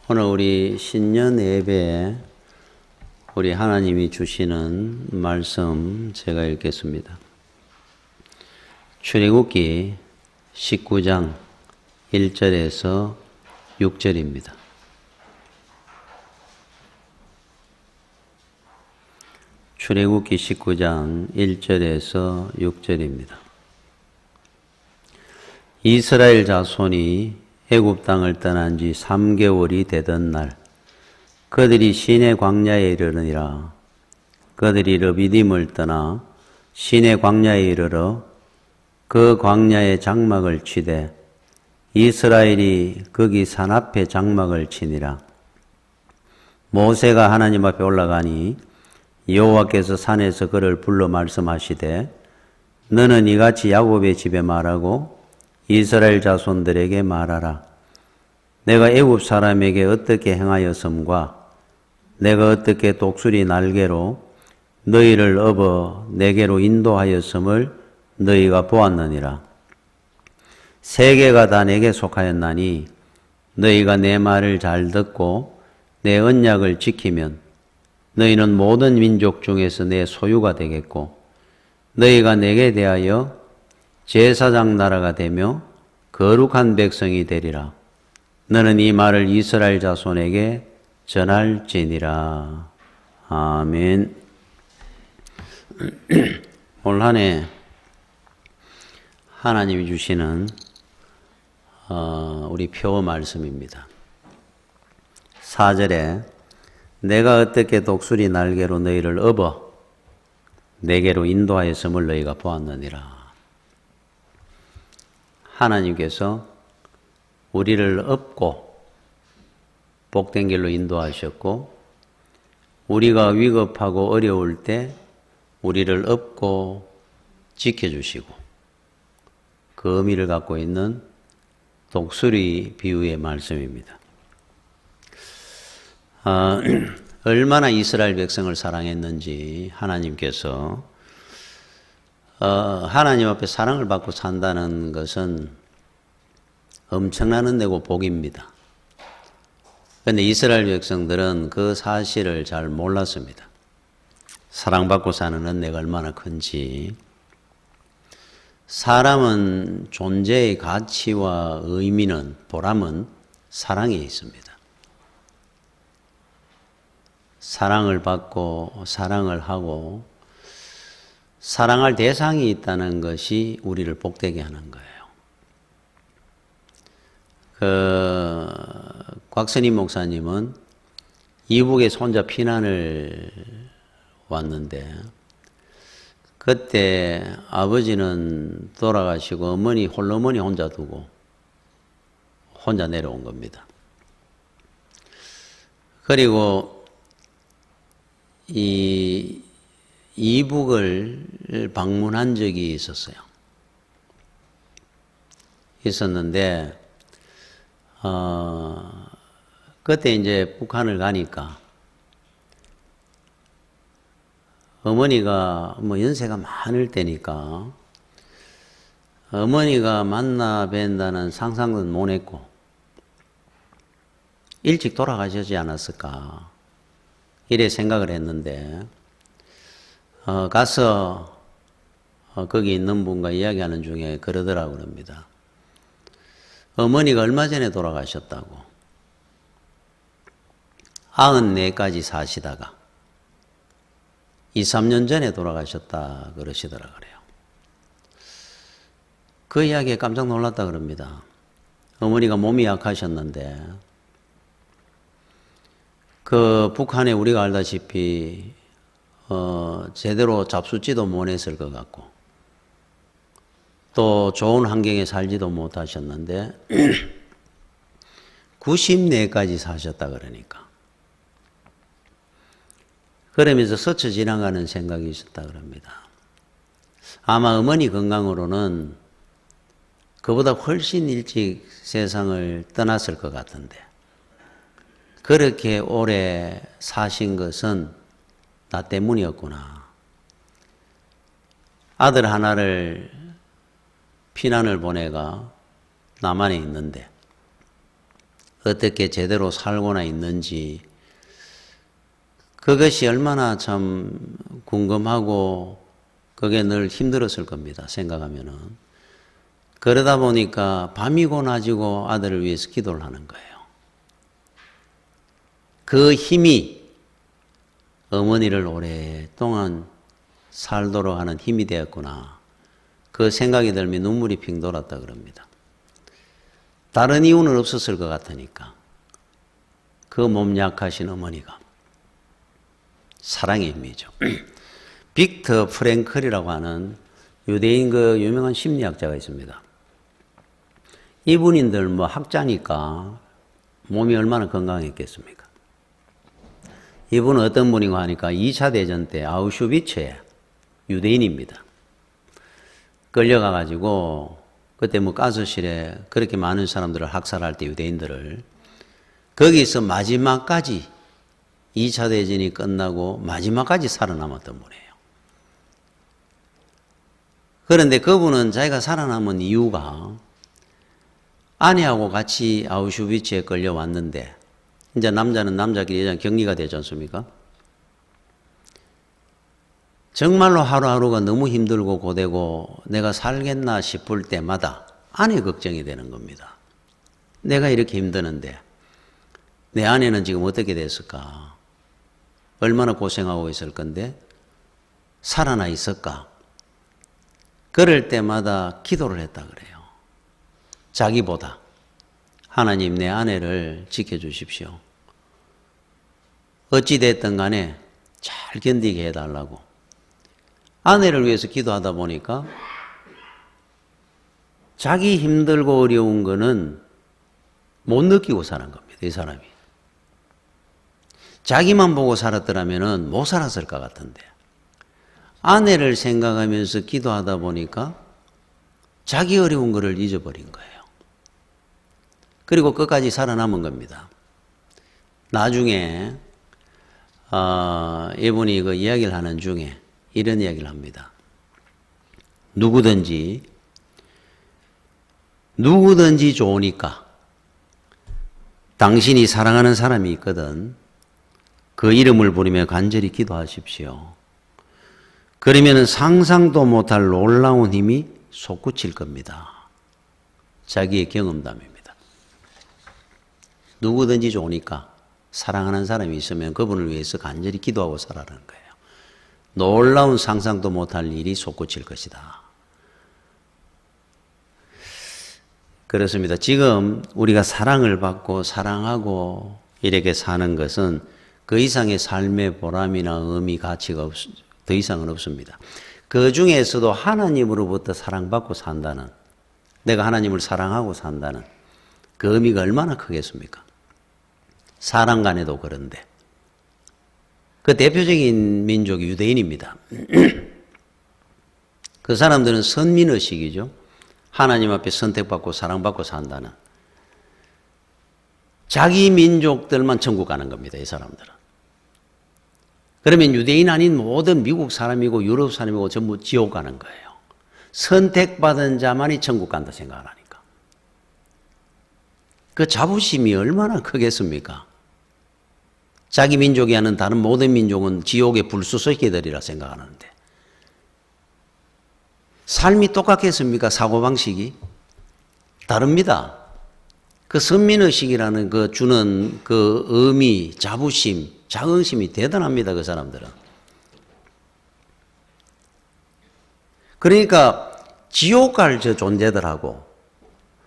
오늘 우리 신년 예배에 우리 하나님이 주시는 말씀 제가 읽겠습니다. 출애굽기 19장 1절에서 6절입니다. 출애굽기 19장 1절에서 6절입니다. 이스라엘 자손이 애굽 땅을 떠난 지 3개월이 되던 날 그들이 시내 광야에 이르느니라. 그들이 르비딤을 떠나 시내 광야에 이르러 그 광야에 장막을 치되 이스라엘이 거기 산 앞에 장막을 치니라. 모세가 하나님 앞에 올라가니 여호와께서 산에서 그를 불러 말씀하시되 너는 이같이 야곱의 집에 말하고 이스라엘 자손들에게 말하라. 내가 애굽 사람에게 어떻게 행하였음과 내가 어떻게 독수리 날개로 너희를 업어 내게로 인도하였음을 너희가 보았느니라. 세계가 다 내게 속하였나니 너희가 내 말을 잘 듣고 내 언약을 지키면 너희는 모든 민족 중에서 내 소유가 되겠고 너희가 내게 대하여 제사장 나라가 되며 거룩한 백성이 되리라. 너는 이 말을 이스라엘 자손에게 전할지니라. 아멘. 올 한 해 하나님이 주시는 우리 표 말씀입니다. 4절에 내가 어떻게 독수리 날개로 너희를 업어 내게로 인도하였음을 너희가 보았느니라. 하나님께서 우리를 업고 복된 길로 인도하셨고 우리가 위급하고 어려울 때 우리를 업고 지켜주시고 그 의미를 갖고 있는 독수리 비유의 말씀입니다. 얼마나 이스라엘 백성을 사랑했는지 하나님께서 하나님 앞에 사랑을 받고 산다는 것은 엄청난 은혜고 복입니다. 그런데 이스라엘 백성들은 그 사실을 잘 몰랐습니다. 사랑받고 사는 은혜가 얼마나 큰지. 사람은 존재의 가치와 의미는, 보람은 사랑에 있습니다. 사랑을 받고 사랑을 하고 사랑할 대상이 있다는 것이 우리를 복되게 하는 거예요. 곽선임 목사님은 이북에서 혼자 피난을 왔는데 그때 아버지는 돌아가시고 홀어머니 혼자 두고 혼자 내려온 겁니다. 그리고 이북을 방문한 적이 있었는데 그때 이제 북한을 가니까 어머니가 연세가 많을 때니까 어머니가 만나 뵌다는 상상도 못 했고 일찍 돌아가시지 않았을까 이래 생각을 했는데 가서 거기 있는 분과 이야기하는 중에 그러더라고 그럽니다. 어머니가 얼마 전에 돌아가셨다고 94까지 사시다가 2, 3년 전에 돌아가셨다 그러시더라 그래요. 그 이야기에 깜짝 놀랐다 그럽니다. 어머니가 몸이 약하셨는데 그 북한에 우리가 알다시피 제대로 잡숫지도 못했을 것 같고 또 좋은 환경에 살지도 못하셨는데 94까지 사셨다 그러니까 그러면서 스쳐 지나가는 생각이 있었다 그럽니다. 아마 어머니 건강으로는 그보다 훨씬 일찍 세상을 떠났을 것 같은데 그렇게 오래 사신 것은 나 때문이었구나. 아들 하나를 피난을 보내가 남한에 있는데 어떻게 제대로 살고나 있는지 그것이 얼마나 참 궁금하고 그게 늘 힘들었을 겁니다. 생각하면은. 그러다 보니까 밤이고 낮이고 아들을 위해서 기도를 하는 거예요. 그 힘이 어머니를 오랫동안 살도록 하는 힘이 되었구나. 그 생각이 들면 눈물이 핑 돌았다 그럽니다. 다른 이유는 없었을 것 같으니까. 그 몸 약하신 어머니가. 사랑의 힘이죠. 빅터 프랭클이라고 하는 유대인 그 유명한 심리학자가 있습니다. 이분인들 뭐 학자니까 몸이 얼마나 건강했겠습니까? 이분은 어떤 분이고 하니까 2차 대전 때 아우슈비츠에 유대인입니다. 끌려가가지고 그때 뭐 가스실에 그렇게 많은 사람들을 학살할 때 유대인들을 거기서 마지막까지 2차 대전이 끝나고 마지막까지 살아남았던 분이에요. 그런데 그분은 자기가 살아남은 이유가 아내하고 같이 아우슈비츠에 끌려왔는데 이제 남자는 남자끼리 여자는 격리가 되지 않습니까? 정말로 하루하루가 너무 힘들고 고되고 내가 살겠나 싶을 때마다 아내 걱정이 되는 겁니다. 내가 이렇게 힘드는데 내 아내는 지금 어떻게 됐을까? 얼마나 고생하고 있을 건데 살아나 있을까? 그럴 때마다 기도를 했다 그래요. 자기보다 하나님 내 아내를 지켜주십시오. 어찌됐든 간에 잘 견디게 해달라고. 아내를 위해서 기도하다 보니까 자기 힘들고 어려운 거는 못 느끼고 사는 겁니다. 이 사람이. 자기만 보고 살았더라면 못 살았을 것 같은데 아내를 생각하면서 기도하다 보니까 자기 어려운 거를 잊어버린 거예요. 그리고 끝까지 살아남은 겁니다. 나중에 이분이 그 이야기를 하는 중에 이런 이야기를 합니다. 누구든지 좋으니까 당신이 사랑하는 사람이 있거든. 그 이름을 부르며 간절히 기도하십시오. 그러면 상상도 못할 놀라운 힘이 솟구칠 겁니다. 자기의 경험담입니다. 누구든지 좋으니까 사랑하는 사람이 있으면 그분을 위해서 간절히 기도하고 살아라는 거예요. 놀라운 상상도 못할 일이 솟구칠 것이다. 그렇습니다. 지금 우리가 사랑을 받고 사랑하고 이렇게 사는 것은 그 이상의 삶의 보람이나 의미, 가치가 더 이상은 없습니다. 그 중에서도 하나님으로부터 사랑받고 산다는, 내가 하나님을 사랑하고 산다는 그 의미가 얼마나 크겠습니까? 사람 간에도 그런데. 그 대표적인 민족이 유대인입니다. 그 사람들은 선민의식이죠. 하나님 앞에 선택받고 사랑받고 산다는. 자기 민족들만 천국 가는 겁니다. 이 사람들은. 그러면 유대인 아닌 모든 미국 사람이고 유럽 사람이고 전부 지옥 가는 거예요. 선택받은 자만이 천국 간다 생각하니까. 그 자부심이 얼마나 크겠습니까? 자기 민족이 아닌 다른 모든 민족은 지옥의 불수석이들이라 생각하는데. 삶이 똑같겠습니까? 사고방식이? 다릅니다. 그 선민의식이라는 그 주는 그 의미, 자부심, 자긍심이 대단합니다. 그 사람들은. 그러니까 지옥 갈 저 존재들하고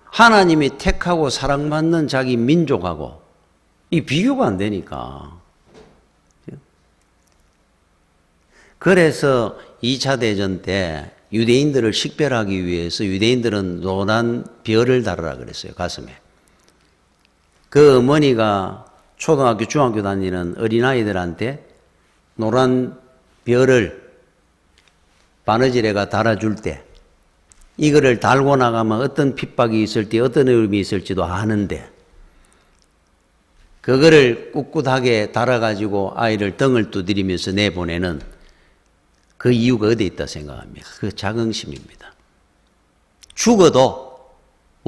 하나님이 택하고 사랑받는 자기 민족하고 이 비교가 안 되니까. 그래서 2차 대전 때 유대인들을 식별하기 위해서 유대인들은 노란 별을 달으라 그랬어요. 가슴에. 그 어머니가 초등학교, 중학교 다니는 어린아이들한테 노란 별을 바느질에가 달아줄 때 이거를 달고 나가면 어떤 핍박이 있을지 어떤 의미 있을지도 아는데 그거를 꿋꿋하게 달아가지고 아이를 등을 두드리면서 내보내는 그 이유가 어디에 있다 생각합니까? 그 자긍심입니다. 죽어도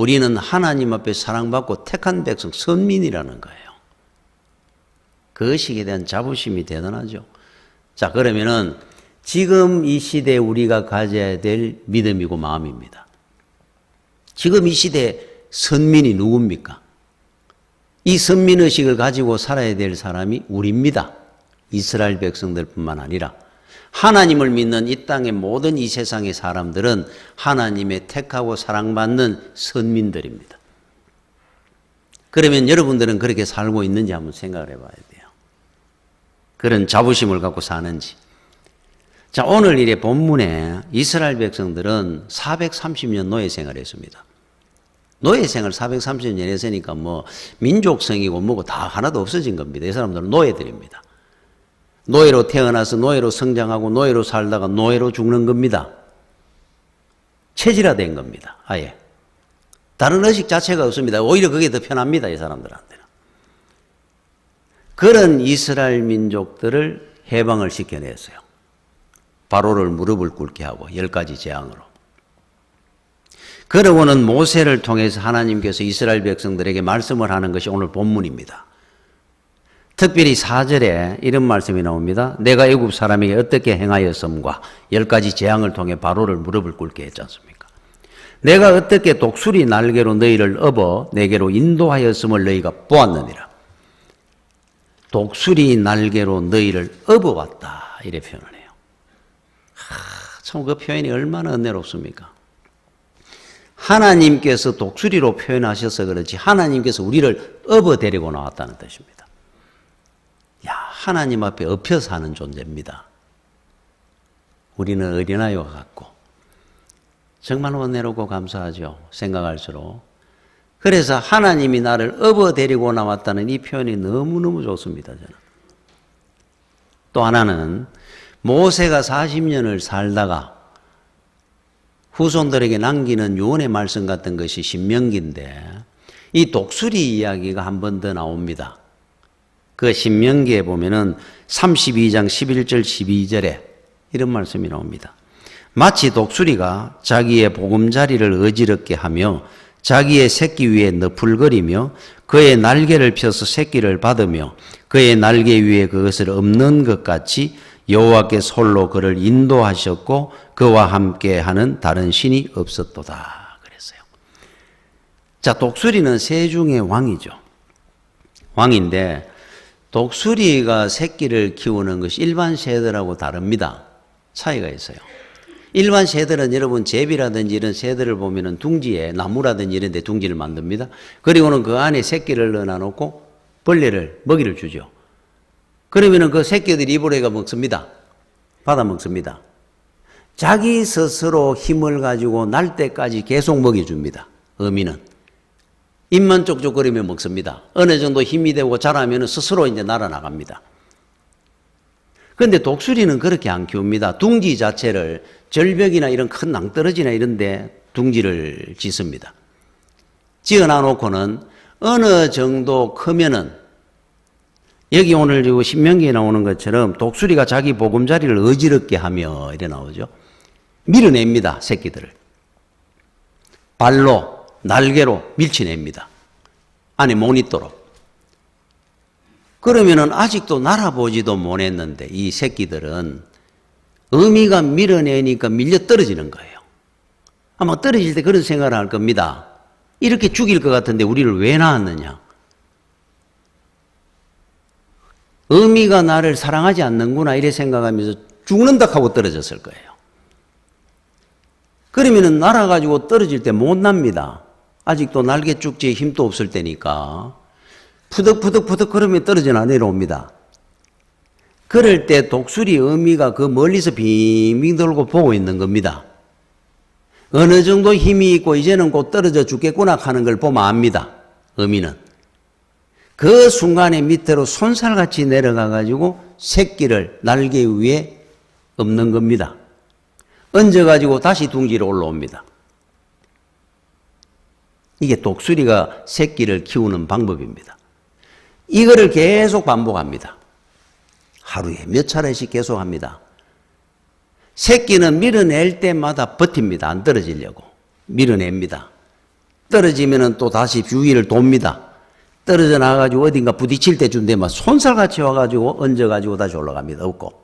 우리는 하나님 앞에 사랑받고 택한 백성, 선민이라는 거예요. 그 의식에 대한 자부심이 대단하죠. 자, 그러면은 지금 이 시대에 우리가 가져야 될 믿음이고 마음입니다. 지금 이 시대에 선민이 누굽니까? 이 선민의식을 가지고 살아야 될 사람이 우리입니다. 이스라엘 백성들뿐만 아니라 하나님을 믿는 이 땅의 모든 이 세상의 사람들은 하나님의 택하고 사랑받는 선민들입니다. 그러면 여러분들은 그렇게 살고 있는지 한번 생각을 해봐야 돼요. 그런 자부심을 갖고 사는지. 자, 오늘 일의 본문에 이스라엘 백성들은 430년 노예 생활했습니다. 노예 생활 430년 했으니까 뭐 민족성이고 뭐고 다 하나도 없어진 겁니다. 이 사람들은 노예들입니다. 노예로 태어나서 노예로 성장하고 노예로 살다가 노예로 죽는 겁니다. 체질화된 겁니다. 아예. 다른 의식 자체가 없습니다. 오히려 그게 더 편합니다. 이 사람들한테는. 그런 이스라엘 민족들을 해방을 시켜냈어요. 바로를 무릎을 꿇게 하고 10가지 재앙으로. 그러고는 모세를 통해서 하나님께서 이스라엘 백성들에게 말씀을 하는 것이 오늘 본문입니다. 특별히 4절에 이런 말씀이 나옵니다. 내가 애굽 사람에게 어떻게 행하였음과 10가지 재앙을 통해 바로를 무릎을 꿇게 했지 않습니까? 내가 어떻게 독수리 날개로 너희를 업어 내게로 인도하였음을 너희가 보았느니라. 독수리 날개로 너희를 업어왔다. 이래 표현을 해요. 참 그 표현이 얼마나 은혜롭습니까? 하나님께서 독수리로 표현하셔서 그렇지 하나님께서 우리를 업어 데리고 나왔다는 뜻입니다. 야, 하나님 앞에 엎혀 사는 존재입니다. 우리는 어린아이와 같고 정말 은혜롭고 감사하죠. 생각할수록. 그래서 하나님이 나를 업어 데리고 나왔다는 이 표현이 너무너무 좋습니다. 저는. 또 하나는 모세가 40년을 살다가 후손들에게 남기는 유언의 말씀 같은 것이 신명기인데 이 독수리 이야기가 한 번 더 나옵니다. 그 신명기에 보면은 32장 11절 12절에 이런 말씀이 나옵니다. 마치 독수리가 자기의 보금자리를 어지럽게 하며 자기의 새끼 위에 너풀거리며 그의 날개를 펴서 새끼를 받으며 그의 날개 위에 그것을 엎는 것 같이 여호와께서 홀로 그를 인도하셨고 그와 함께 하는 다른 신이 없었도다 그랬어요. 자, 독수리는 새 중의 왕이죠. 왕인데 독수리가 새끼를 키우는 것이 일반 새들하고 다릅니다. 차이가 있어요. 일반 새들은 여러분 제비라든지 이런 새들을 보면은 둥지에 나무라든지 이런 데 둥지를 만듭니다. 그리고는 그 안에 새끼를 넣어놓고 벌레를 먹이를 주죠. 그러면은 그 새끼들이 입으로 해가 먹습니다. 받아 먹습니다. 자기 스스로 힘을 가지고 날 때까지 계속 먹여줍니다. 어미는. 입만 쪽쪽거리며 먹습니다. 어느 정도 힘이 되고 자라면 스스로 이제 날아나갑니다. 그런데 독수리는 그렇게 안 키웁니다. 둥지 자체를 절벽이나 이런 큰 낭떠러지나 이런 데 둥지를 짓습니다. 지어놔놓고는 어느 정도 크면은 여기 오늘 신명기에 나오는 것처럼 독수리가 자기 보금자리를 어지럽게 하며 이래 나오죠. 밀어냅니다. 새끼들을. 발로 날개로 밀쳐냅니다. 안에 못 있도록. 그러면은 아직도 날아보지도 못했는데 이 새끼들은 어미가 밀어내니까 밀려 떨어지는 거예요. 아마 떨어질 때 그런 생각을 할 겁니다. 이렇게 죽일 것 같은데 우리를 왜 낳았느냐. 어미가 나를 사랑하지 않는구나 이래 생각하면서 죽는다 하고 떨어졌을 거예요. 그러면은 날아가지고 떨어질 때 못 납니다. 아직도 날개 쭉지에 힘도 없을 때니까 푸덕푸덕푸덕 그러면 떨어져 내려옵니다. 그럴 때 독수리 어미가 그 멀리서 빙빙 돌고 보고 있는 겁니다. 어느 정도 힘이 있고 이제는 곧 떨어져 죽겠구나 하는 걸 보면 압니다. 어미는. 그 순간에 밑으로 손살같이 내려가가지고 새끼를 날개 위에 엎는 겁니다. 얹어가지고 다시 둥지로 올라옵니다. 이게 독수리가 새끼를 키우는 방법입니다. 이거를 계속 반복합니다. 하루에 몇 차례씩 계속 합니다. 새끼는 밀어낼 때마다 버팁니다. 안 떨어지려고. 밀어냅니다. 떨어지면은 또 다시 주위를 돕니다. 떨어져 나가가지고 어딘가 부딪힐 때쯤 되면 손살같이 와가지고 얹어가지고 다시 올라갑니다. 없고.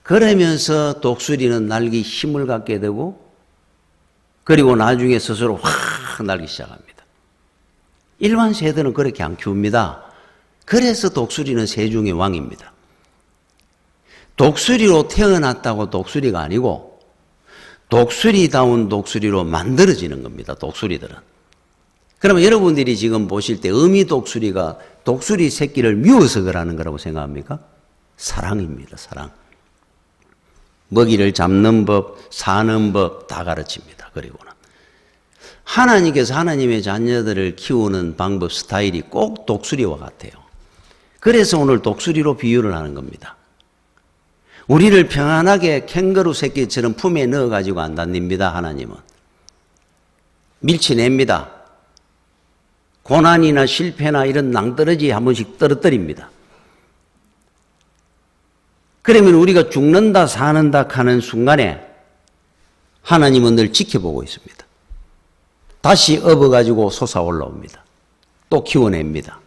그러면서 독수리는 날기 힘을 갖게 되고 그리고 나중에 스스로 확 날기 시작합니다. 일반 새들은 그렇게 안 키웁니다. 그래서 독수리는 새 중의 왕입니다. 독수리로 태어났다고 독수리가 아니고 독수리다운 독수리로 만들어지는 겁니다. 독수리들은. 그러면 여러분들이 지금 보실 때 어미 독수리가 독수리 새끼를 미워서 그러는 거라고 생각합니까? 사랑입니다. 사랑. 먹이를 잡는 법, 사는 법 다 가르칩니다. 그리고는 하나님께서 하나님의 자녀들을 키우는 방법, 스타일이 꼭 독수리와 같아요. 그래서 오늘 독수리로 비유를 하는 겁니다. 우리를 평안하게 캥거루 새끼처럼 품에 넣어가지고 안 다닙니다. 하나님은. 밀치냅니다. 고난이나 실패나 이런 낭떠러지 한 번씩 떨어뜨립니다. 그러면 우리가 죽는다 사는다 하는 순간에 하나님은 늘 지켜보고 있습니다. 다시 업어가지고 솟아 올라옵니다. 또 키워냅니다.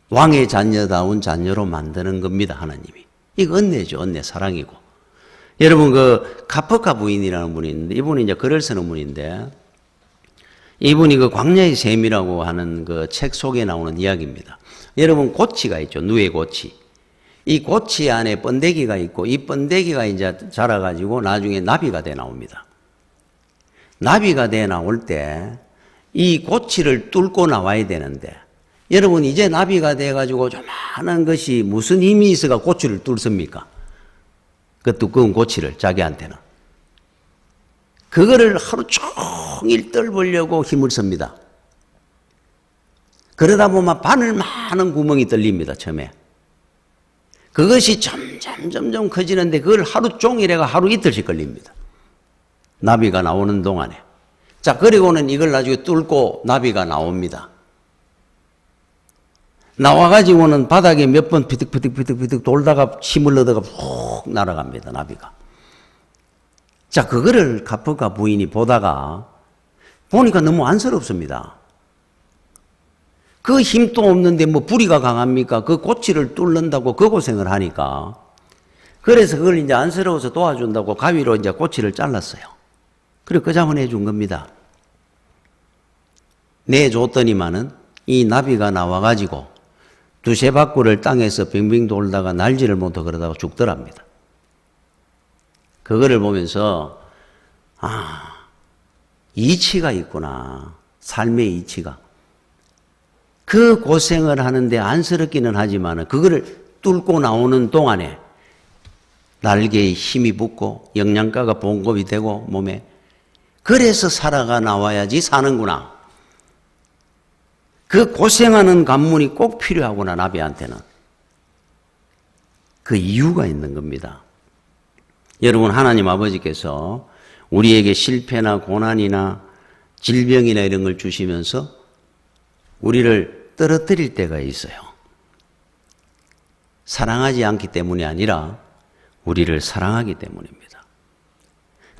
왕의 자녀다운 자녀로 만드는 겁니다. 하나님이. 이거 은혜죠. 은혜, 사랑이고. 여러분 그 카프카 부인이라는 분이 있는데 이분이 이제 글을 쓰는 분인데 이분이 그 광야의 샘이라고 하는 그 책 속에 나오는 이야기입니다. 여러분 고치가 있죠. 누에 고치. 이 고치 안에 번데기가 있고 이 번데기가 이제 자라가지고 나중에 나비가 돼 나옵니다. 나비가 돼 나올 때 이 고치를 뚫고 나와야 되는데 여러분 이제 나비가 돼가지고 조그마한 것이 무슨 힘이 있어가 고치를 뚫습니까? 그 두꺼운 고치를 자기한테는. 그거를 하루 종일 뚫으려고 힘을 씁니다. 그러다 보면 바늘 많은 구멍이 뚫립니다. 처음에. 그것이 점점 커지는데 그걸 하루 종일 해가 하루 이틀씩 걸립니다. 나비가 나오는 동안에. 자, 그리고는 이걸 나중에 뚫고 나비가 나옵니다. 나와가지고는 바닥에 몇 번 피득피득 돌다가 힘을 얻어가 훅 날아갑니다. 나비가. 자, 그거를 카프카 부인이 보다가 보니까 너무 안쓰럽습니다. 그 힘도 없는데 뭐 부리가 강합니까? 그 고치를 뚫는다고 그 고생을 하니까. 그래서 그걸 이제 안쓰러워서 도와준다고 가위로 이제 고치를 잘랐어요. 그리고 그 자문해 준 겁니다. 내줬더니만은 이 나비가 나와가지고 두세 바퀴를 땅에서 빙빙 돌다가 날지를 못하고 그러다가 죽더랍니다. 그거를 보면서 이치가 있구나. 삶의 이치가. 그 고생을 하는데 안쓰럽기는 하지만 그거를 뚫고 나오는 동안에 날개에 힘이 붙고 영양가가 공급이 되고 몸에 그래서 살아가 나와야지 사는구나. 그 고생하는 관문이 꼭 필요하구나. 나비한테는. 그 이유가 있는 겁니다. 여러분 하나님 아버지께서 우리에게 실패나 고난이나 질병이나 이런 걸 주시면서 우리를 떨어뜨릴 때가 있어요. 사랑하지 않기 때문이 아니라 우리를 사랑하기 때문입니다.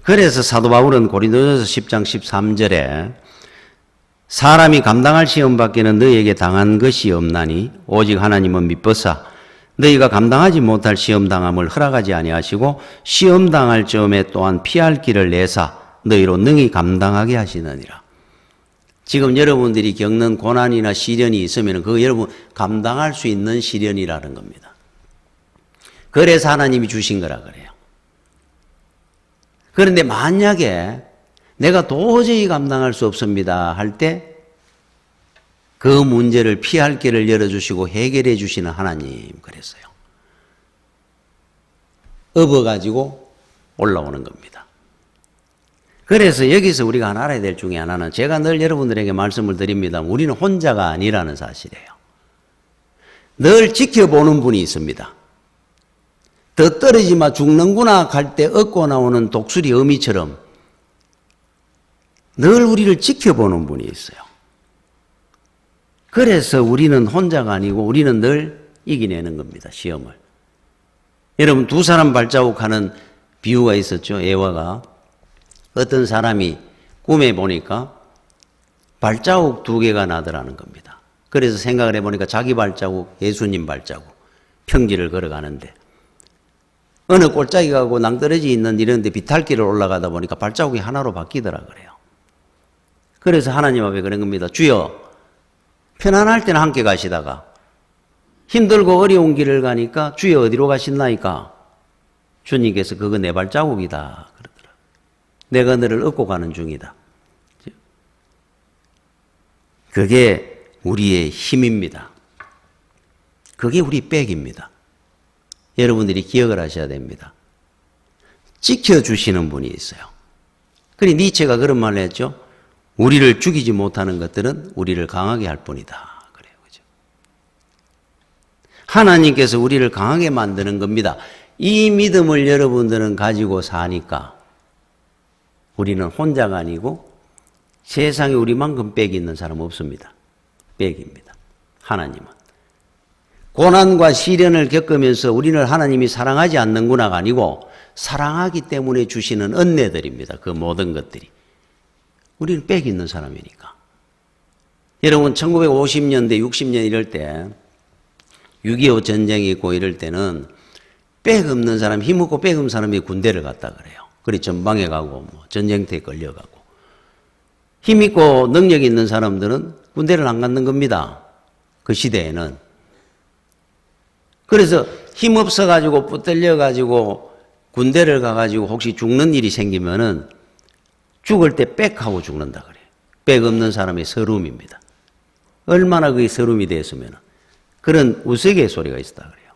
그래서 사도 바울은 고린도전서 10장 13절에 사람이 감당할 시험 밖에는 너희에게 당한 것이 없나니 오직 하나님은 미쁘사 너희가 감당하지 못할 시험 당함을 허락하지 아니하시고 시험 당할 점에 또한 피할 길을 내사 너희로 능히 감당하게 하시느니라. 지금 여러분들이 겪는 고난이나 시련이 있으면 그거 여러분 감당할 수 있는 시련이라는 겁니다. 그래서 하나님이 주신 거라 그래요. 그런데 만약에 내가 도저히 감당할 수 없습니다 할 때 그 문제를 피할 길을 열어주시고 해결해 주시는 하나님 그랬어요. 업어가지고 올라오는 겁니다. 그래서 여기서 우리가 하나 알아야 될 중에 하나는 제가 늘 여러분들에게 말씀을 드립니다. 우리는 혼자가 아니라는 사실이에요. 늘 지켜보는 분이 있습니다. 더 떨어지마 죽는구나 갈 때 얻고 나오는 독수리 어미처럼 늘 우리를 지켜보는 분이 있어요. 그래서 우리는 혼자가 아니고 우리는 늘 이겨내는 겁니다. 시험을. 여러분 두 사람 발자국 하는 비유가 있었죠. 애와가. 어떤 사람이 꿈에 보니까 발자국 2개가 나더라는 겁니다. 그래서 생각을 해보니까 자기 발자국, 예수님 발자국, 평지를 걸어가는데 어느 골짜기 가고 낭떠러지 있는 이런 데 비탈길을 올라가다 보니까 발자국이 하나로 바뀌더라 그래요. 그래서 하나님 앞에 그런 겁니다. 주여, 편안할 때는 함께 가시다가 힘들고 어려운 길을 가니까 주여 어디로 가신나이까? 주님께서 그거 내 발자국이다 그러더라. 내가 너를 얻고 가는 중이다. 그게 우리의 힘입니다. 그게 우리 백입니다. 여러분들이 기억을 하셔야 됩니다. 지켜주시는 분이 있어요. 그러니 니체가 그런 말을 했죠. 우리를 죽이지 못하는 것들은 우리를 강하게 할 뿐이다. 그래요. 그죠? 하나님께서 우리를 강하게 만드는 겁니다. 이 믿음을 여러분들은 가지고 사니까 우리는 혼자가 아니고 세상에 우리만큼 빽이 있는 사람 없습니다. 빽입니다. 하나님은. 고난과 시련을 겪으면서 우리를 하나님이 사랑하지 않는구나가 아니고 사랑하기 때문에 주시는 은혜들입니다. 그 모든 것들이. 우리는 빽이 있는 사람이니까. 여러분 1950년대 60년 이럴 때 6.25 전쟁이 있고 이럴 때는 빽 없는 사람, 힘없고 빽 없는 사람이 군대를 갔다 그래요. 그래 전방에 가고 뭐 전쟁터에 끌려가고. 힘있고 능력이 있는 사람들은 군대를 안 갖는 겁니다. 그 시대에는. 그래서 힘없어가지고 붙들려가지고 군대를 가가지고 혹시 죽는 일이 생기면은 죽을 때 빽하고 죽는다 그래요. 빽 없는 사람의 서름입니다. 얼마나 그게 서름이 됐으면 그런 우스갯소리가 있었다 그래요.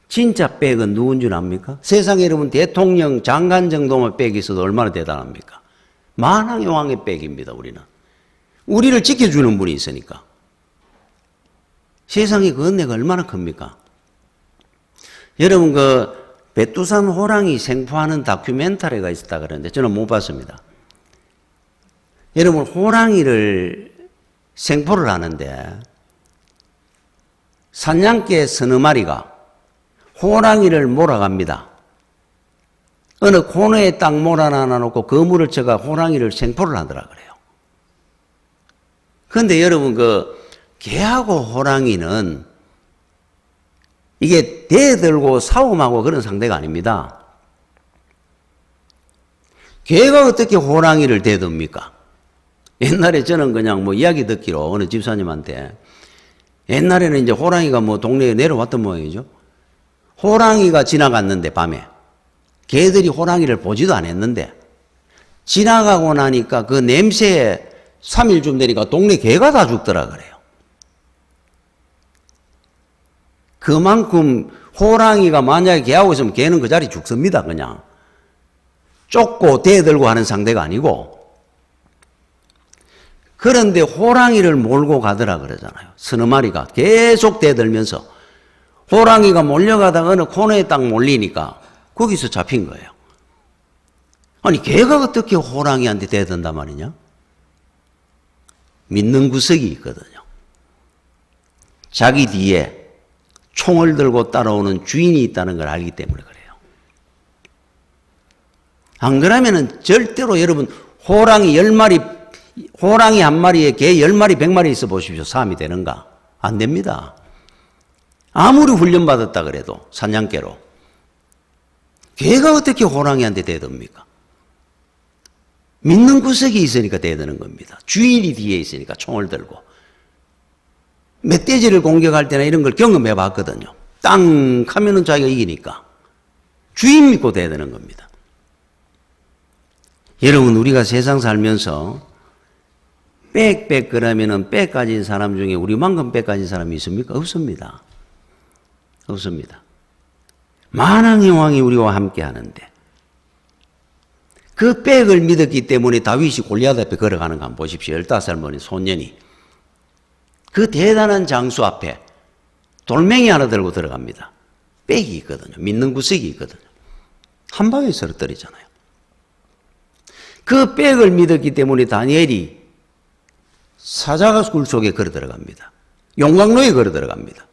진짜 빽은 누군 줄 압니까? 세상에 여러분 대통령, 장관 정도만 빽이 있어도 얼마나 대단합니까? 만왕의 왕의 빽입니다, 우리는. 우리를 지켜주는 분이 있으니까. 세상에 그 은혜가 얼마나 큽니까? 여러분 그 백두산 호랑이 생포하는 다큐멘터리가 있었다 그러는데 저는 못 봤습니다. 여러분 호랑이를 생포를 하는데 사냥개 서너 마리가 호랑이를 몰아갑니다. 어느 코너에 딱 몰아놔 놓고 거물을 쳐가 호랑이를 생포를 하더라 그래요. 그런데 여러분 그 개하고 호랑이는 이게 대들고 싸움하고 그런 상대가 아닙니다. 개가 어떻게 호랑이를 대듭니까? 옛날에 저는 그냥 뭐 이야기 듣기로 어느 집사님한테 옛날에는 이제 호랑이가 뭐 동네에 내려왔던 모양이죠. 호랑이가 지나갔는데 밤에 개들이 호랑이를 보지도 않았는데 지나가고 나니까 그 냄새에 3일쯤 되니까 동네 개가 다 죽더라 그래요. 그만큼 호랑이가 만약에 개하고 있으면 개는 그 자리 죽습니다. 그냥 쫓고 대들고 하는 상대가 아니고. 그런데 호랑이를 몰고 가더라 그러잖아요. 서너 마리가 계속 대들면서 호랑이가 몰려가다가 어느 코너에 딱 몰리니까 거기서 잡힌 거예요. 아니 개가 어떻게 호랑이한테 대든단 말이냐? 믿는 구석이 있거든요. 자기 뒤에 총을 들고 따라오는 주인이 있다는 걸 알기 때문에 그래요. 안 그러면은 절대로 여러분 호랑이 10마리, 호랑이 한 마리에 개 10마리, 100마리 있어 보십시오. 싸움이 되는가? 안 됩니다. 아무리 훈련받았다 그래도 사냥개로. 개가 어떻게 호랑이한테 대듭니까? 믿는 구석이 있으니까 대드는 겁니다. 주인이 뒤에 있으니까 총을 들고. 멧돼지를 공격할 때나 이런 걸 경험해 봤거든요. 땅 하면은 자기가 이기니까. 주인 믿고 대드는 겁니다. 여러분, 우리가 세상 살면서 빽빽 그러면은 빽 가진 사람 중에 우리만큼 빽 가진 사람이 있습니까? 없습니다. 없습니다. 만왕의 왕이 우리와 함께 하는데 그 빽을 믿었기 때문에 다윗이 골리앗 앞에 걸어가는 거 한번 보십시오. 15살 먹은 소년이. 그 대단한 장수 앞에 돌멩이 하나 들고 들어갑니다. 빽이 있거든요. 믿는 구석이 있거든요. 한 방에 쓰러뜨리잖아요. 그 빽을 믿었기 때문에 다니엘이 사자굴 속에 걸어 들어갑니다. 용광로에 걸어 들어갑니다.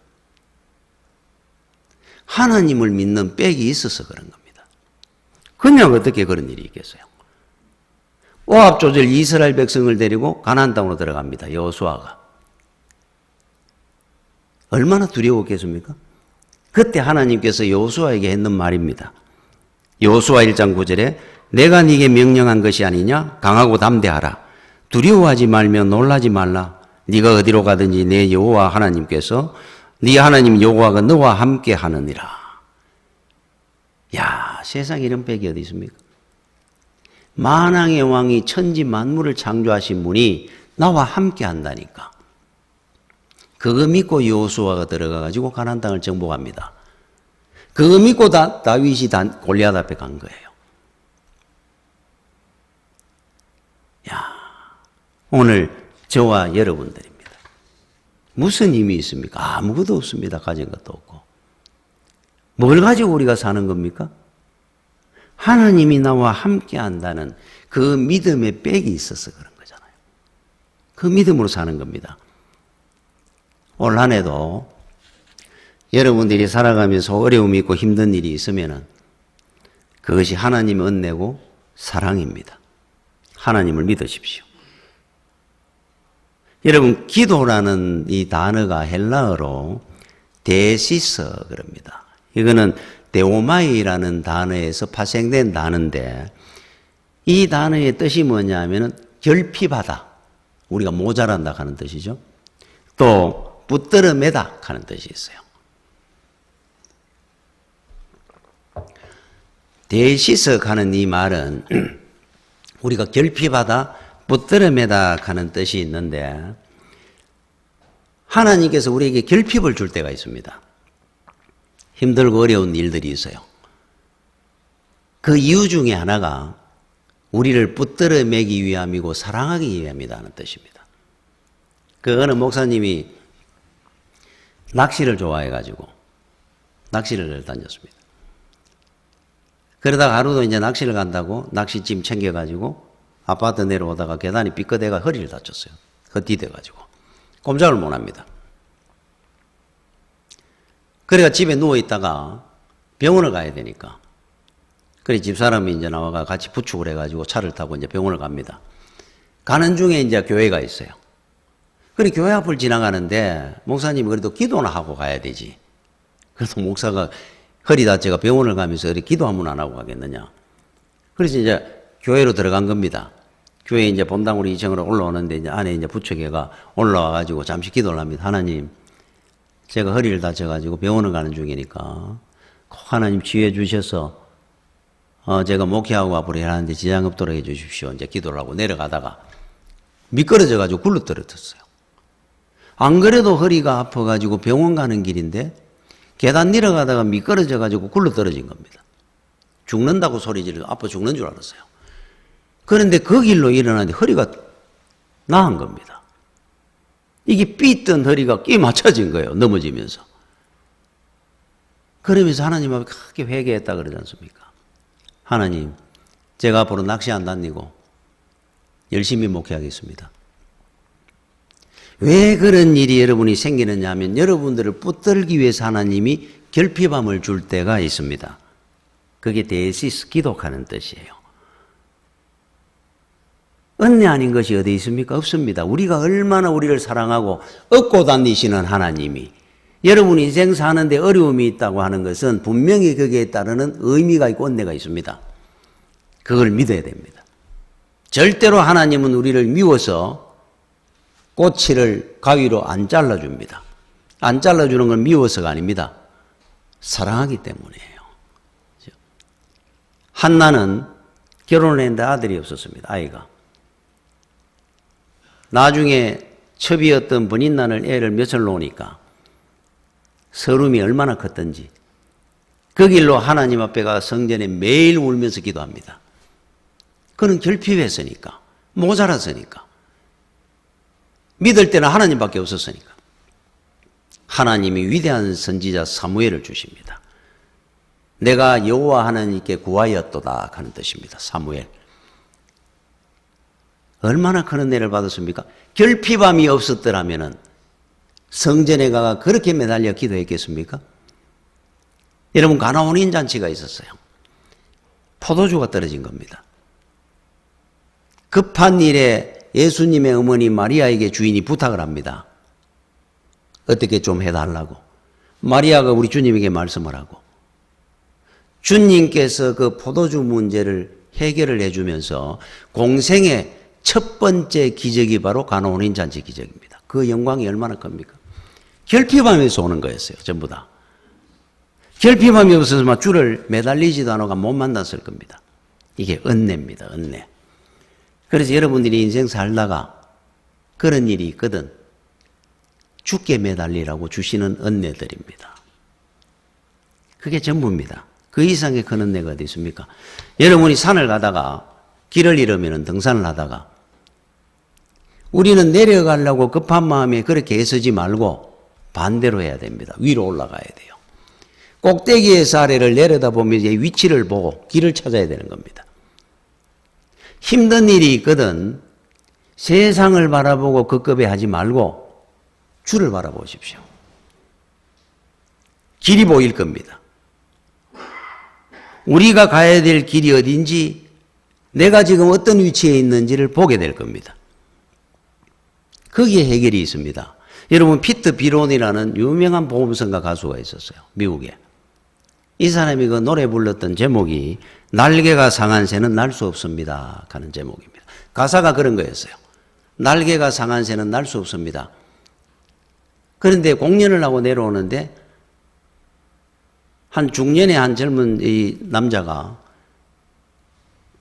하나님을 믿는 빽이 있어서 그런 겁니다. 그냥 어떻게 그런 일이 있겠어요? 오합조절 이스라엘 백성을 데리고 가나안 땅으로 들어갑니다. 여호수아가. 얼마나 두려웠겠습니까? 그때 하나님께서 여호수아에게 했는 말입니다. 여호수아 1장 9절에 내가 네게 명령한 것이 아니냐? 강하고 담대하라. 두려워하지 말며 놀라지 말라. 네가 어디로 가든지 내 여호와 하나님께서 네 하나님 여호와가 너와 함께 하느니라. 야, 세상에 이런 백이 어디 있습니까? 만왕의 왕이 천지 만물을 창조하신 분이 나와 함께 한다니까. 그거 믿고 여호수아가 들어가가지고 가나안 땅을 정복합니다. 그거 믿고 다윗이 골리앗 앞에 간 거예요. 야, 오늘 저와 여러분들입니다. 무슨 힘이 있습니까? 아무것도 없습니다. 가진 것도 없고. 뭘 가지고 우리가 사는 겁니까? 하나님이 나와 함께 한다는 그 믿음의 백이 있어서 그런 거잖아요. 그 믿음으로 사는 겁니다. 올 한 해도 여러분들이 살아가면서 어려움이 있고 힘든 일이 있으면은 그것이 하나님의 은혜고 사랑입니다. 하나님을 믿으십시오. 여러분, 기도라는 이 단어가 헬라어로 데시서 그럽니다. 이거는 데오마이라는 단어에서 파생된 단어인데 이 단어의 뜻이 뭐냐면은 결핍하다. 우리가 모자란다 하는 뜻이죠. 또 붙들어매다 하는 뜻이 있어요. 데시서 하는 이 말은 우리가 결핍하다, 붙들어매다 하는 뜻이 있는데 하나님께서 우리에게 결핍을 줄 때가 있습니다. 힘들고 어려운 일들이 있어요. 그 이유 중에 하나가 우리를 붙들어매기 위함이고 사랑하기 위함이라는 뜻입니다. 그 어느 목사님이 낚시를 좋아해가지고 낚시를 다녔습니다. 그러다가 하루도 이제 낚시를 간다고 낚시짐 챙겨가지고 아파트 내려오다가 계단이 삐끗해가 허리를 다쳤어요. 헛디뎌가지고. 꼼짝을 못 합니다. 그래가 집에 누워있다가 병원을 가야 되니까. 그래 집사람이 이제 나와가 같이 부축을 해가지고 차를 타고 이제 병원을 갑니다. 가는 중에 이제 교회가 있어요. 그래 교회 앞을 지나가는데 목사님이 그래도 기도나 하고 가야 되지. 그래서 목사가 허리 다쳐가 병원을 가면서 이렇게 기도 한 번 안 하고 가겠느냐. 그래서 이제 교회로 들어간 겁니다. 교회 이제 본당으로 2층으로 올라오는데 이제 안에 이제 부처계가 올라와가지고 잠시 기도를 합니다. 하나님, 제가 허리를 다쳐가지고 병원을 가는 중이니까 꼭 하나님 지혜 주셔서 제가 목회하고 앞으로 일하는데 지장 없도록 해 주십시오. 이제 기도를 하고 내려가다가 미끄러져가지고 굴러 떨어졌어요. 안 그래도 허리가 아파가지고 병원 가는 길인데 계단 내려가다가 미끄러져가지고 굴러 떨어진 겁니다. 죽는다고 소리 지르고 아파 죽는 줄 알았어요. 그런데 그 길로 일어나는데 허리가 나은 겁니다. 이게 삐던 허리가 끼 맞춰진 거예요. 넘어지면서. 그러면서 하나님 앞에 크게 회개했다 그러지 않습니까? 하나님, 제가 앞으로 낚시 안 다니고 열심히 목회하겠습니다. 왜 그런 일이 여러분이 생기느냐 하면 여러분들을 붙들기 위해서 하나님이 결핍함을 줄 때가 있습니다. 그게 데시스, 기독하는 뜻이에요. 은혜 아닌 것이 어디 있습니까? 없습니다. 우리가 얼마나 우리를 사랑하고 업고 다니시는 하나님이 여러분 인생 사는데 어려움이 있다고 하는 것은 분명히 거기에 따르는 의미가 있고 은혜가 있습니다. 그걸 믿어야 됩니다. 절대로 하나님은 우리를 미워서 꼬치를 가위로 안 잘라줍니다. 안 잘라주는 건 미워서가 아닙니다. 사랑하기 때문이에요. 한나는 결혼을 했는데 아들이 없었습니다. 아이가. 나중에 첩이었던 번인난을 애를 몇을 놓으니까 서름이 얼마나 컸던지 그 길로 하나님 앞에 가 성전에 매일 울면서 기도합니다. 그는 결핍했으니까, 모자랐으니까, 믿을 때는 하나님밖에 없었으니까 하나님이 위대한 선지자 사무엘을 주십니다. 내가 여호와 하나님께 구하였도다 하는 뜻입니다. 사무엘. 얼마나 큰 은혜를 받았습니까? 결핍함이 없었더라면 성전에 가가 그렇게 매달려 기도했겠습니까? 여러분, 가나온인 잔치가 있었어요. 포도주가 떨어진 겁니다. 급한 일에 예수님의 어머니 마리아에게 주인이 부탁을 합니다. 어떻게 좀 해달라고. 마리아가 우리 주님에게 말씀을 하고 주님께서 그 포도주 문제를 해결을 해주면서 공생의 첫 번째 기적이 바로 가나온인 잔치 기적입니다. 그 영광이 얼마나 큽니까? 결핍함에서 오는 거였어요. 전부 다. 결핍함이 없어서 줄을 매달리지도 않아가 못 만났을 겁니다. 이게 은혜입니다. 은혜. 그래서 여러분들이 인생 살다가 그런 일이 있거든 죽게 매달리라고 주시는 은혜들입니다. 그게 전부입니다. 그 이상의 큰 은혜가 어디 있습니까? 여러분이 산을 가다가 길을 잃으면 등산을 하다가 우리는 내려가려고 급한 마음에 그렇게 애쓰지 말고 반대로 해야 됩니다. 위로 올라가야 돼요. 꼭대기에서 아래를 내려다보면 이제 위치를 보고 길을 찾아야 되는 겁니다. 힘든 일이 있거든 세상을 바라보고 급급해하지 말고 주를 바라보십시오. 길이 보일 겁니다. 우리가 가야 될 길이 어딘지 내가 지금 어떤 위치에 있는지를 보게 될 겁니다. 거기에 해결이 있습니다. 여러분 피터 비론이라는 유명한 복음성가 가수가 있었어요. 미국에. 이 사람이 그 노래 불렀던 제목이 날개가 상한 새는 날 수 없습니다 하는 제목입니다. 가사가 그런 거였어요. 날개가 상한 새는 날 수 없습니다. 그런데 공연을 하고 내려오는데 한 중년의 한 젊은 이 남자가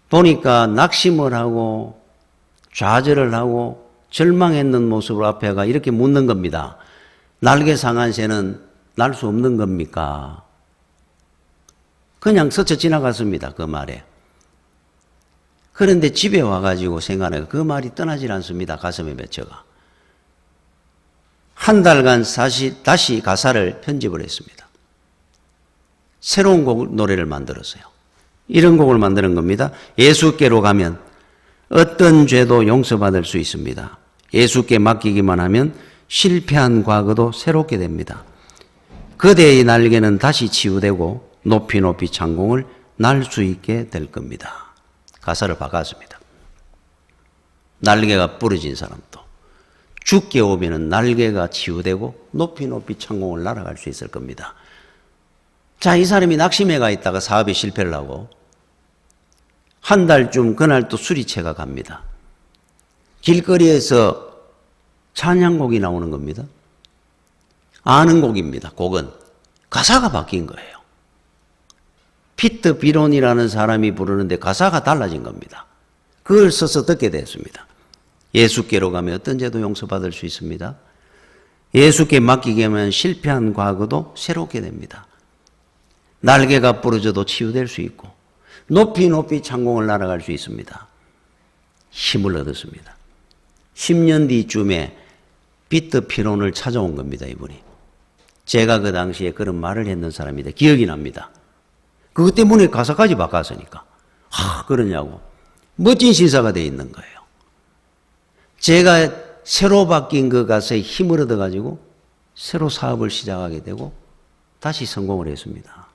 보니까 낙심을 하고 좌절을 하고 절망했는 모습으로 앞에가 이렇게 묻는 겁니다. 날개 상한 새는 날 수 없는 겁니까? 그냥 스쳐 지나갔습니다. 그 말에. 그런데 집에 와가지고 생각하니까 그 말이 떠나질 않습니다. 가슴에 맺혀가. 한 달간 다시 가사를 편집을 했습니다. 새로운 노래를 만들었어요. 이런 곡을 만드는 겁니다. 예수께로 가면 어떤 죄도 용서받을 수 있습니다. 예수께 맡기기만 하면 실패한 과거도 새롭게 됩니다. 그대의 날개는 다시 치유되고 높이 높이 창공을 날 수 있게 될 겁니다. 가사를 바꿨습니다. 날개가 부러진 사람도 죽게 오면 날개가 치유되고 높이 높이 창공을 날아갈 수 있을 겁니다. 자, 이 사람이 낙심해 가 있다가 사업에 실패를 하고 한 달쯤 그날 또 수리채가 갑니다. 길거리에서 찬양곡이 나오는 겁니다. 아는 곡입니다. 곡은. 가사가 바뀐 거예요. 피터 비론이라는 사람이 부르는데 가사가 달라진 겁니다. 그걸 써서 듣게 됐습니다. 예수께로 가면 어떤 죄도 용서받을 수 있습니다. 예수께 맡기게 하면 실패한 과거도 새롭게 됩니다. 날개가 부러져도 치유될 수 있고 높이 높이 창공을 날아갈 수 있습니다. 힘을 얻었습니다. 10년 뒤쯤에 피터 비론을 찾아온 겁니다. 이분이. 제가 그 당시에 그런 말을 했는 사람인데 기억이 납니다. 그것 때문에 가사까지 바꿨으니까. 그러냐고. 멋진 시사가 되어 있는 거예요. 제가 새로 바뀐 그 가사에 힘을 얻어가지고 새로 사업을 시작하게 되고 다시 성공을 했습니다.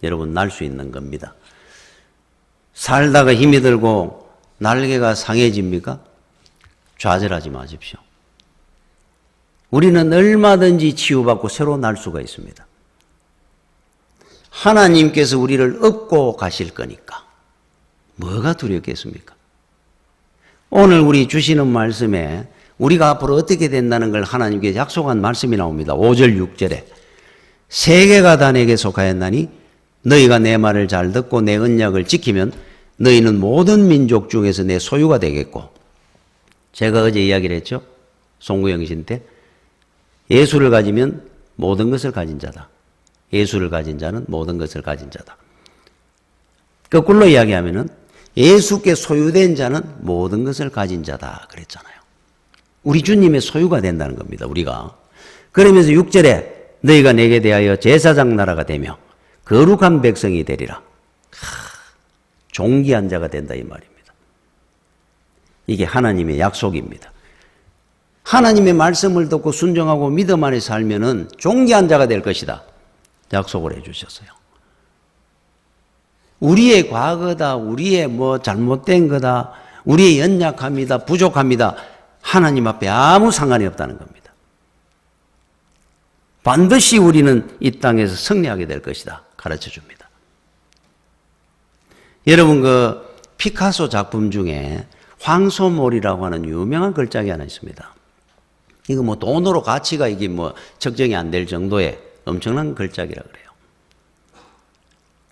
여러분, 날 수 있는 겁니다. 살다가 힘이 들고 날개가 상해집니까? 좌절하지 마십시오. 우리는 얼마든지 치유받고 새로 날 수가 있습니다. 하나님께서 우리를 업고 가실 거니까 뭐가 두렵겠습니까? 오늘 우리 주시는 말씀에 우리가 앞으로 어떻게 된다는 걸 하나님께 약속한 말씀이 나옵니다. 5절 6절에 세계가 다 내게 속하였나니 너희가 내 말을 잘 듣고 내 언약을 지키면 너희는 모든 민족 중에서 내 소유가 되겠고, 제가 어제 이야기를 했죠. 송구영신 때 예수를 가지면 모든 것을 가진 자다. 예수를 가진 자는 모든 것을 가진 자다. 거꾸로 이야기하면은 예수께 소유된 자는 모든 것을 가진 자다 그랬잖아요. 우리 주님의 소유가 된다는 겁니다. 우리가. 그러면서 6절에 너희가 내게 대하여 제사장 나라가 되며 거룩한 백성이 되리라. 존귀한 자가 된다 이 말입니다. 이게 하나님의 약속입니다. 하나님의 말씀을 듣고 순종하고 믿음 안에 살면은 존귀한 자가 될 것이다. 약속을 해 주셨어요. 우리의 과거다, 우리의 뭐 잘못된 거다, 우리의 연약함이다, 부족합니다. 하나님 앞에 아무 상관이 없다는 겁니다. 반드시 우리는 이 땅에서 승리하게 될 것이다. 가르쳐 줍니다. 여러분, 그 피카소 작품 중에 황소몰이라고 하는 유명한 걸작이 하나 있습니다. 이거 뭐 돈으로 가치가 이게 뭐 측정이 안 될 정도의 엄청난 걸작이라 그래요.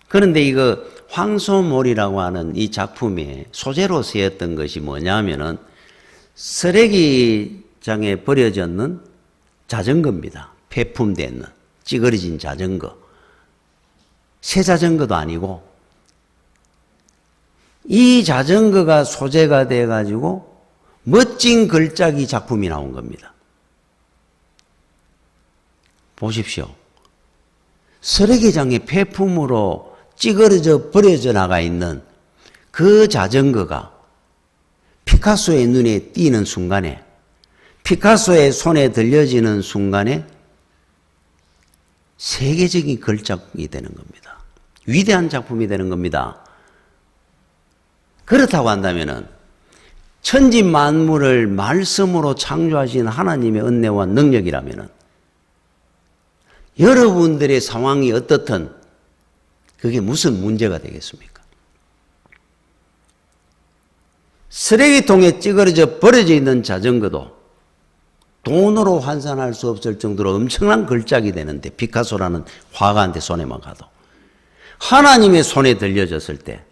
그런데 이거 황소몰이라고 하는 이 작품의 소재로 쓰였던 것이 뭐냐면은 쓰레기장에 버려졌는 자전거입니다. 폐품되는 찌그러진 자전거. 새 자전거도 아니고 이 자전거가 소재가 돼가지고 멋진 걸작이 작품이 나온 겁니다. 보십시오. 쓰레기장의 폐품으로 찌그러져 버려져 나가 있는 그 자전거가 피카소의 눈에 띄는 순간에, 피카소의 손에 들려지는 순간에 세계적인 걸작이 되는 겁니다. 위대한 작품이 되는 겁니다. 그렇다고 한다면은 천지 만물을 말씀으로 창조하신 하나님의 은혜와 능력이라면은 여러분들의 상황이 어떻든 그게 무슨 문제가 되겠습니까? 쓰레기통에 찌그러져 버려져 있는 자전거도 돈으로 환산할 수 없을 정도로 엄청난 걸작이 되는데, 피카소라는 화가한테 손에만 가도 하나님의 손에 들려졌을 때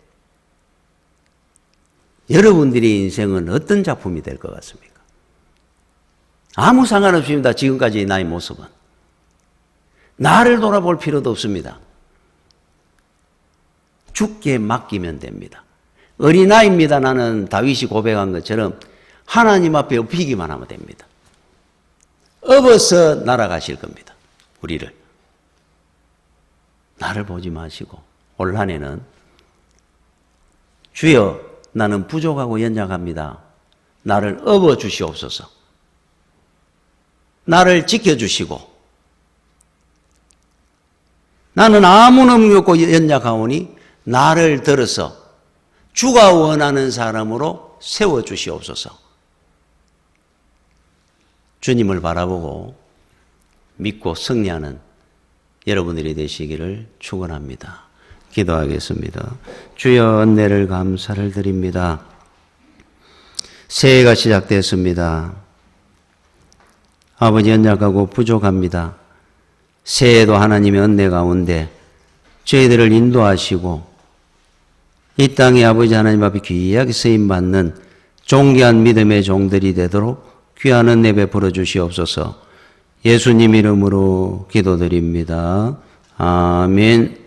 여러분들의 인생은 어떤 작품이 될 것 같습니까? 아무 상관없습니다. 지금까지의 나의 모습은. 나를 돌아볼 필요도 없습니다. 죽게 맡기면 됩니다. 어린아이입니다. 나는 다윗이 고백한 것처럼 하나님 앞에 엎히기만 하면 됩니다. 업어서 날아가실 겁니다. 우리를. 나를 보지 마시고 올 한 해는 주여 나는 부족하고 연약합니다. 나를 업어 주시옵소서. 나를 지켜주시고 나는 아무 능력 없고 연약하오니 나를 들어서 주가 원하는 사람으로 세워주시옵소서. 주님을 바라보고 믿고 승리하는 여러분들이 되시기를 축원합니다. 기도하겠습니다. 주여, 은혜를 감사를 드립니다. 새해가 시작됐습니다. 아버지, 연약하고 부족합니다. 새해에도 하나님의 은혜 가운데 저희들을 인도하시고 이 땅에 아버지 하나님 앞에 귀하게 쓰임받는 존귀한 믿음의 종들이 되도록 귀한 은혜 베풀어 주시옵소서. 예수님 이름으로 기도드립니다. 아멘.